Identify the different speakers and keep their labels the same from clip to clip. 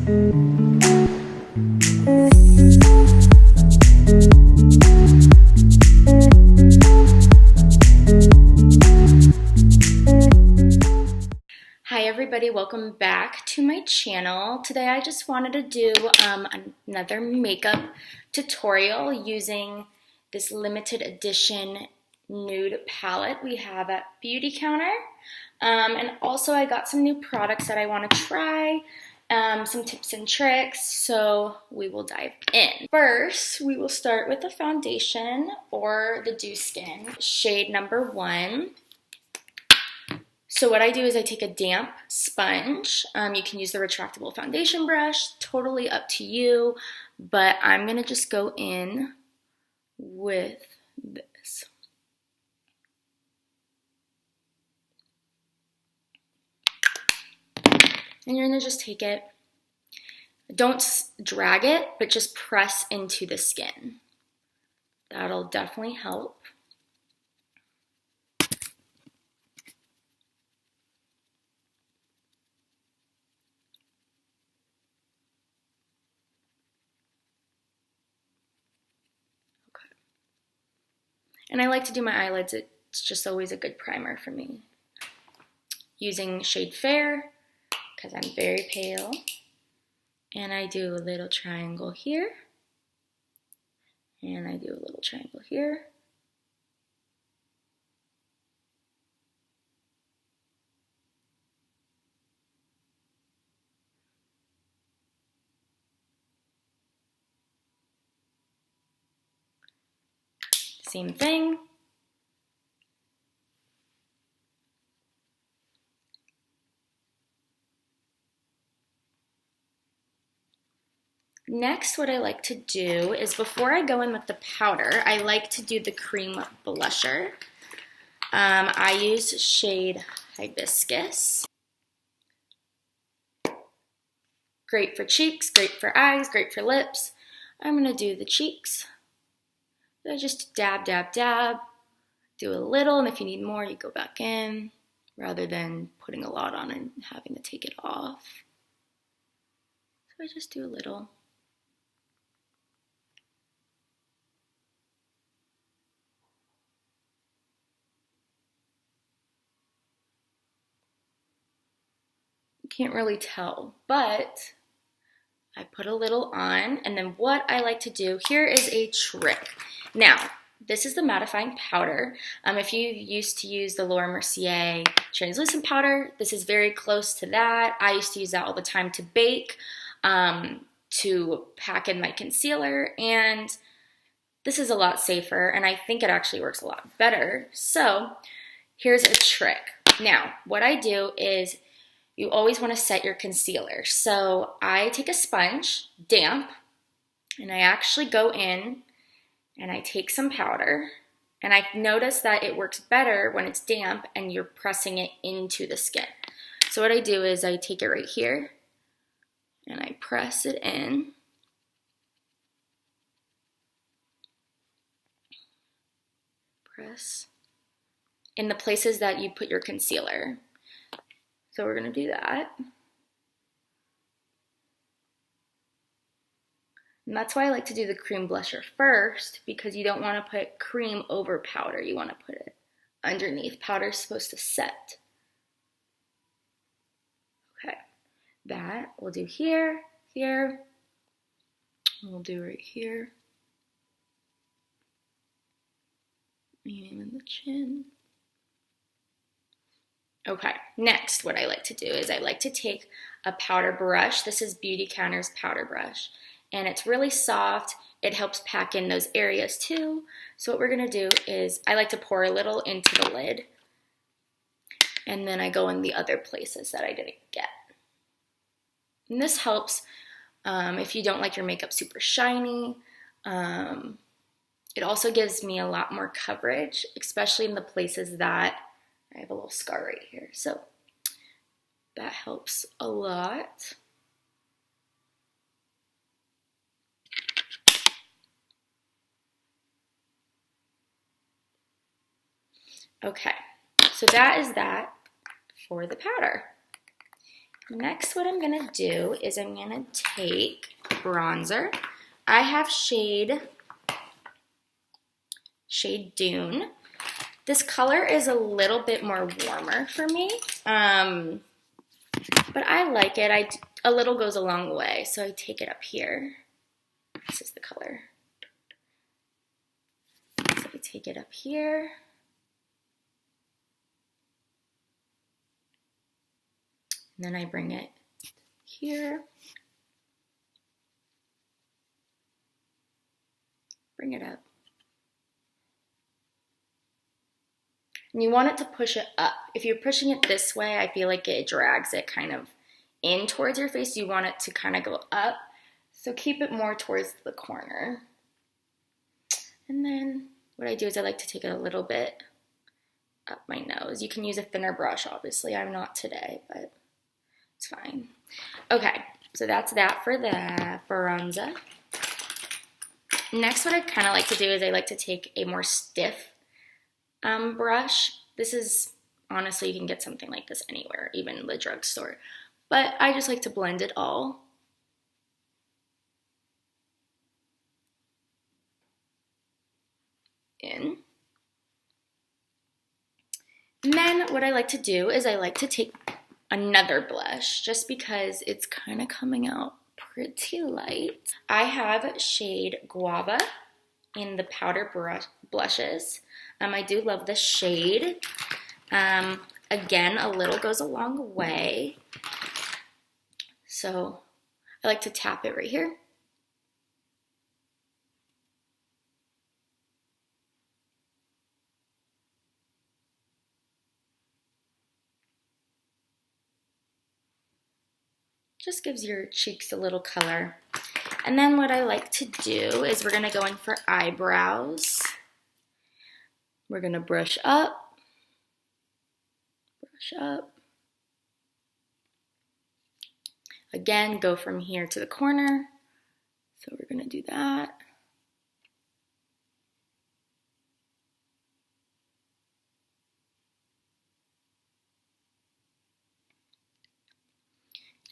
Speaker 1: Hi everybody, welcome back to my channel. Today I just wanted to do another makeup tutorial using this limited edition nude palette we have at Beautycounter. And also I got some new products that I want to try, some tips and tricks, so we will dive in. First, we will start with the foundation or the Dew Skin, shade number 1. So what I do is I take a damp sponge. You can use the retractable foundation brush, totally up to you, but I'm gonna just go in with this. And you're gonna just take it, don't drag it, but just press into the skin. That'll definitely help. And I like to do my eyelids, it's just always a good primer for me. Using shade Fair, because I'm very pale. And I do a little triangle here. And I do a little triangle here. Same thing. Next, what I like to do is before I go in with the powder, I like to do the cream blusher. I use shade Hibiscus. Great for cheeks, great for eyes, great for lips. I'm gonna do the cheeks. I just dab, dab, dab, do a little, and if you need more, you go back in, rather than putting a lot on and having to take it off. So I just do a little. You can't really tell, but I put a little on, and then what I like to do, here is a trick. Now, this is the mattifying powder. If you used to use the Laura Mercier translucent powder, this is very close to that. I used to use that all the time to bake, to pack in my concealer, and this is a lot safer, and I think it actually works a lot better. So here's a trick. Now, what I do is you always want to set your concealer. So I take a sponge, damp, and I actually go in and I take some powder, and I've noticed that it works better when it's damp and you're pressing it into the skin. So what I do is I take it right here and I press it in. Press in the places that you put your concealer. So we're gonna do that. And that's why I like to do the cream blusher first, because you don't want to put cream over powder. You want to put it underneath. Powder is supposed to set. Okay, that we'll do here, here. We'll do right here. And in the chin. Okay, next what I like to do is I like to take a powder brush. This is Beautycounter's powder brush. And it's really soft. It helps pack in those areas too. So what we're gonna do is I like to pour a little into the lid, and then I go in the other places that I didn't get. And this helps if you don't like your makeup super shiny. It also gives me a lot more coverage, especially in the places that I have a little scar right here. So that helps a lot. Okay, so that is that for the powder. Next, what I'm gonna do is I'm gonna take bronzer. I have shade Dune. This color is a little bit more warmer for me, but I like it. A little goes a long way, so I take it up here. This is the color. So I take it up here. And then I bring it here. Bring it up. And you want it to push it up. If you're pushing it this way, I feel like it drags it kind of in towards your face. You want it to kind of go up. So keep it more towards the corner. And then what I do is I like to take it a little bit up my nose. You can use a thinner brush, obviously. I'm not today, but it's fine. Okay, so that's that for the bronzer. Next, what I kind of like to do is I like to take a more stiff brush. This is, honestly, you can get something like this anywhere, even the drugstore. But I just like to blend it all. In. And then what I like to do is I like to take another blush just because it's kind of coming out pretty light. I have shade Guava in the powder blushes. I do love this shade. Again, a little goes a long way. So I like to tap it right here. Just gives your cheeks a little color. And then what I like to do is we're gonna go in for eyebrows. We're gonna brush up. Again, go from here to the corner. So we're gonna do that.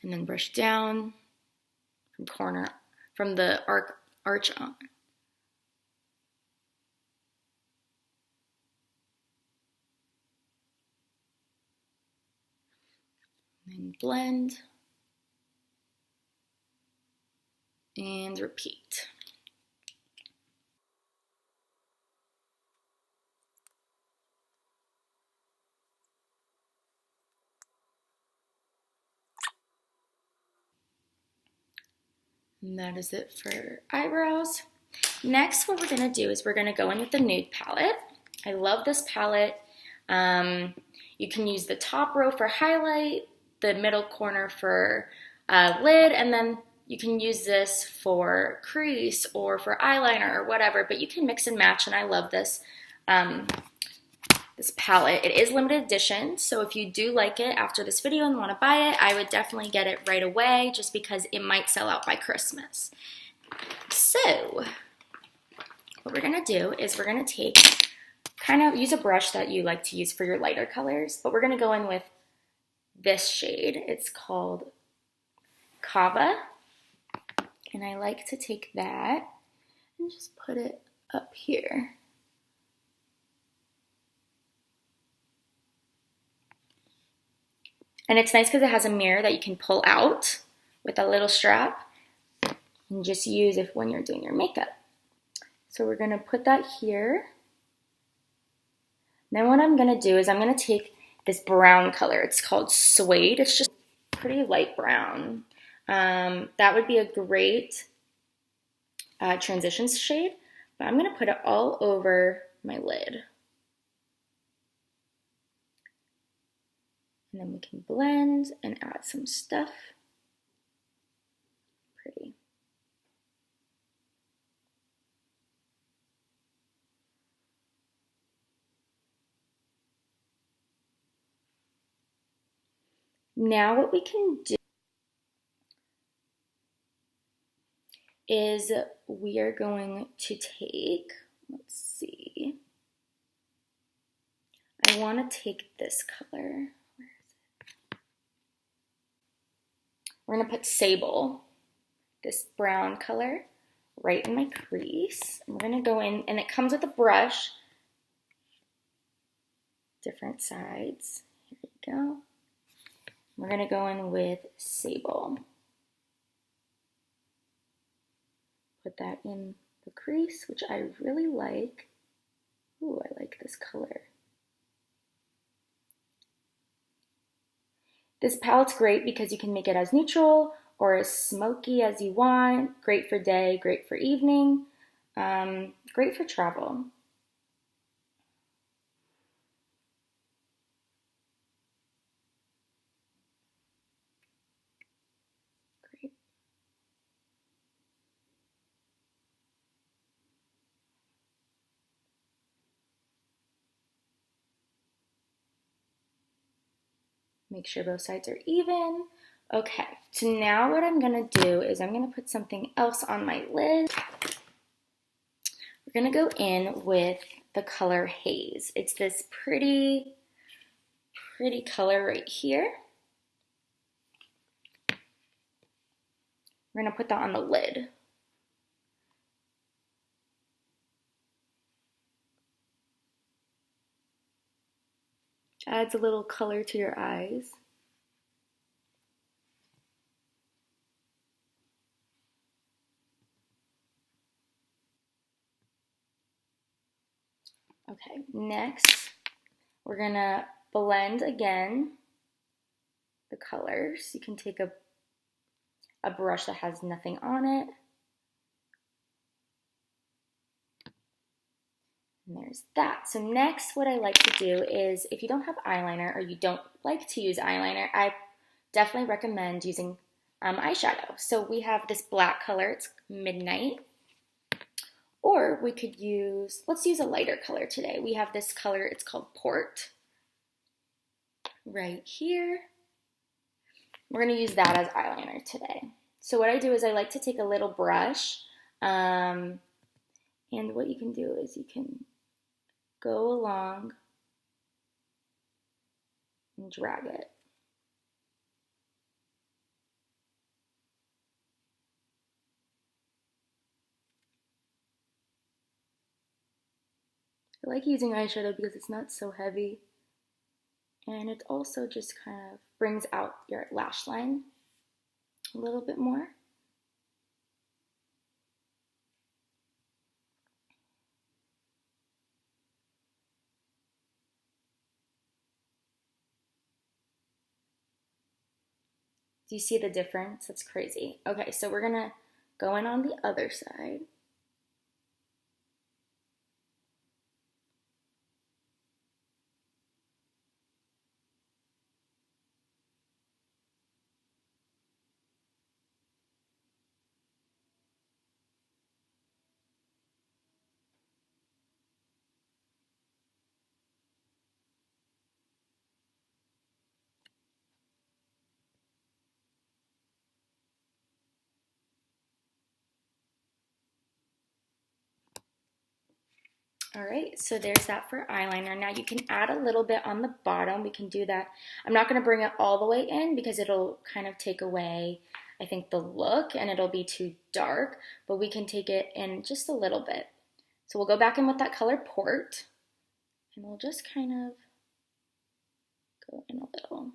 Speaker 1: And then brush down from the arch on. And blend. And repeat. And that is it for eyebrows. Next, what we're gonna do is we're gonna go in with the nude palette. I love this palette. You can use the top row for highlight, the middle corner for lid, and then you can use this for crease or for eyeliner or whatever, but you can mix and match, and I love this. This palette. It is limited edition, so if you do like it after this video and want to buy it, I would definitely get it right away just because it might sell out by Christmas. So, what we're going to do is we're going to take, kind of use a brush that you like to use for your lighter colors, but we're going to go in with this shade. It's called Guava, and I like to take that and just put it up here. And it's nice because it has a mirror that you can pull out with a little strap and just use it when you're doing your makeup. So we're gonna put that here. Then what I'm gonna do is I'm gonna take this brown color. It's called Suede. It's just pretty light brown. That would be a great transitions shade, but I'm gonna put it all over my lid. And then we can blend and add some stuff. Pretty. Now what we can do is we are going to take, let's see, I want to take this color. We're gonna put sable, this brown color, right in my crease. And we're gonna go in, and it comes with a brush, different sides. Here we go. We're gonna go in with sable. Put that in the crease, which I really like. Ooh, I like this color. This palette's great because you can make it as neutral or as smoky as you want. Great for day, great for evening, great for travel. Great. Make sure both sides are even. Okay, so now what I'm gonna do is I'm gonna put something else on my lid. We're gonna go in with the color Haze. It's this pretty color right here. We're gonna put that on the lid. Adds a little color to your eyes. Okay, next we're gonna blend again the colors. You can take a brush that has nothing on it. And there's that. So next what I like to do is, if you don't have eyeliner or you don't like to use eyeliner, I definitely recommend using eyeshadow. So we have this black color, it's Midnight. Or we could use, let's use a lighter color today. We have this color, it's called Port. Right here. We're gonna use that as eyeliner today. So what I do is I like to take a little brush, and what you can do is you can go along and drag it. I like using eyeshadow because it's not so heavy, and it also just kind of brings out your lash line a little bit more. Do you see the difference? That's crazy. Okay, so we're gonna go in on the other side. All right, so there's that for eyeliner. Now you can add a little bit on the bottom. We can do that. I'm not gonna bring it all the way in because it'll kind of take away, I think, the look, and it'll be too dark, but we can take it in just a little bit. So we'll go back in with that color Port, and we'll just kind of go in a little.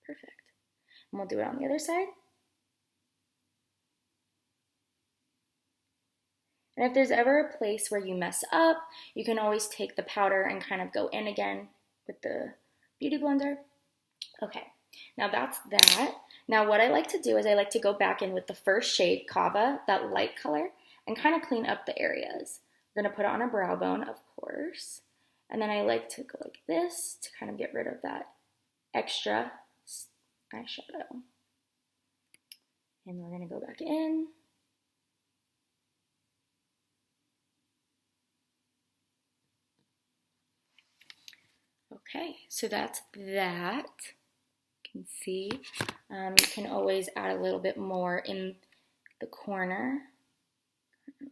Speaker 1: Perfect. And we'll do it on the other side. And if there's ever a place where you mess up, you can always take the powder and kind of go in again with the Beauty Blender. Okay, now that's that. Now what I like to do is I like to go back in with the first shade, Guava, that light color, and kind of clean up the areas. We're gonna put it on a brow bone, of course. And then I like to go like this to kind of get rid of that extra eyeshadow. And we're gonna go back in. Okay, so that's that. You can see. You can always add a little bit more in the corner. You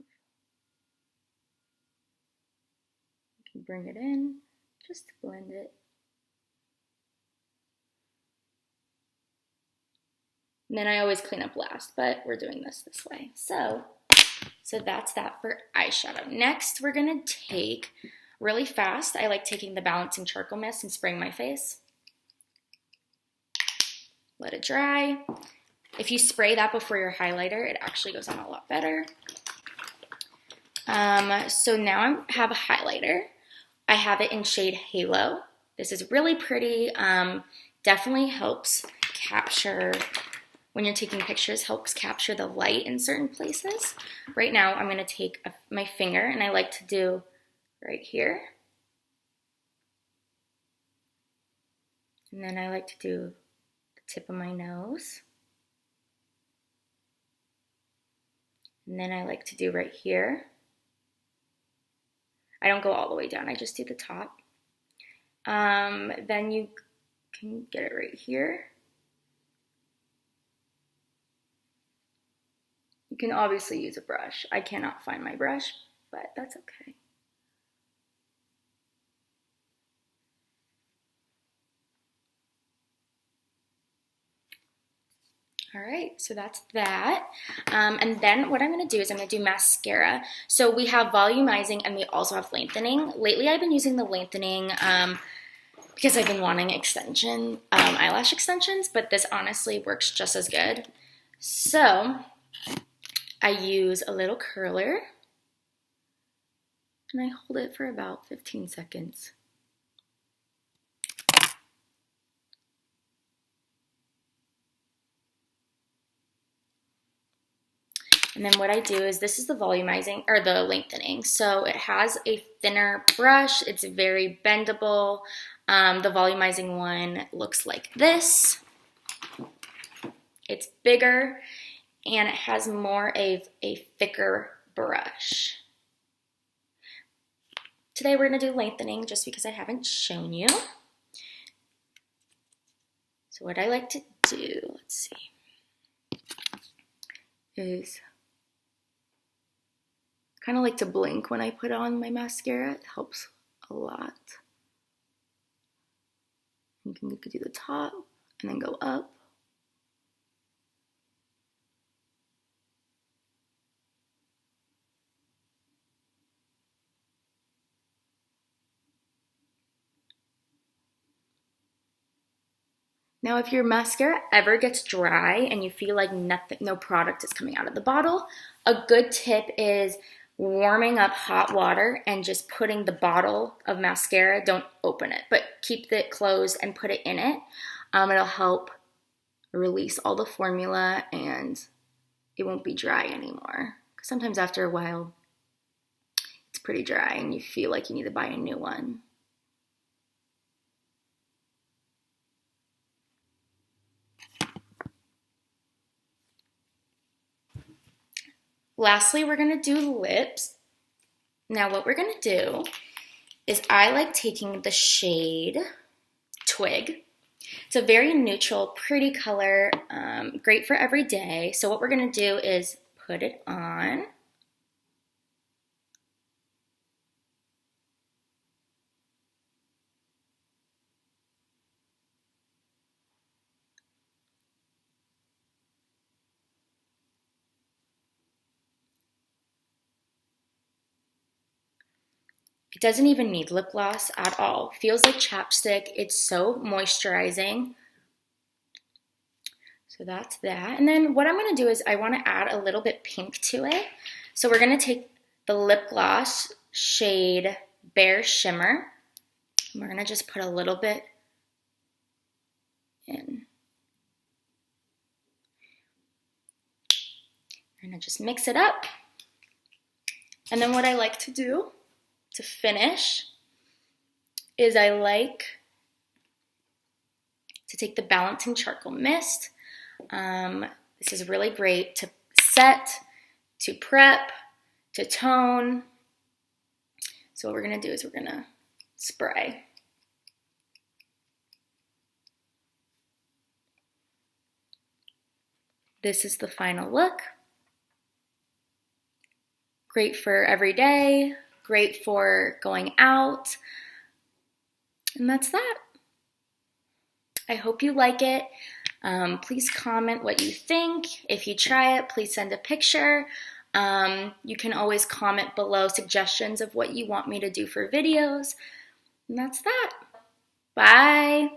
Speaker 1: can bring it in, just to blend it. And then I always clean up last, but we're doing this way. So that's that for eyeshadow. Next, we're gonna take really fast. I like taking the balancing charcoal mist and spraying my face. Let it dry. If you spray that before your highlighter, it actually goes on a lot better. So now I have a highlighter. I have it in shade Halo. This is really pretty. Definitely helps capture, when you're taking pictures, helps capture the light in certain places. Right now, I'm gonna take my finger, and I like to do right here. And then I like to do the tip of my nose. And then I like to do right here. I don't go all the way down, I just do the top. Then you can get it right here. You can obviously use a brush. I cannot find my brush, but that's okay. All right, so that's that. And then what I'm gonna do is I'm gonna do mascara. So we have volumizing and we also have lengthening. Lately I've been using the lengthening because I've been wanting eyelash extensions, but this honestly works just as good. So I use a little curler and I hold it for about 15 seconds. And then what I do is, this is the volumizing, or the lengthening. So it has a thinner brush. It's very bendable. The volumizing one looks like this. It's bigger and it has more of a thicker brush. Today we're gonna do lengthening just because I haven't shown you. So what I like to do, let's see, is kind of like to blink when I put on my mascara. It helps a lot. You can do the top and then go up. Now, if your mascara ever gets dry and you feel like no product is coming out of the bottle, a good tip is warming up hot water and just putting the bottle of mascara, don't open it, but keep it closed and put it in it. It'll help release all the formula and it won't be dry anymore. Sometimes after a while, it's pretty dry and you feel like you need to buy a new one. Lastly, we're gonna do lips. Now what we're gonna do is, I like taking the shade Twig. It's a very neutral, pretty color, great for every day. So what we're gonna do is put it on. It doesn't even need lip gloss at all. Feels like chapstick. It's so moisturizing. So that's that. And then what I'm gonna do is, I wanna add a little bit pink to it. So we're gonna take the lip gloss shade Bare Shimmer. And we're gonna just put a little bit in. We're gonna just mix it up. And then what I like to do to finish is, I like to take the balancing charcoal mist. This is really great to set, to prep, to tone. So what we're gonna do is, we're gonna spray. This is the final look. Great for every day. Great for going out. And that's that. I hope you like it. Please comment what you think. If you try it, please send a picture. You can always comment below suggestions of what you want me to do for videos. And that's that. Bye.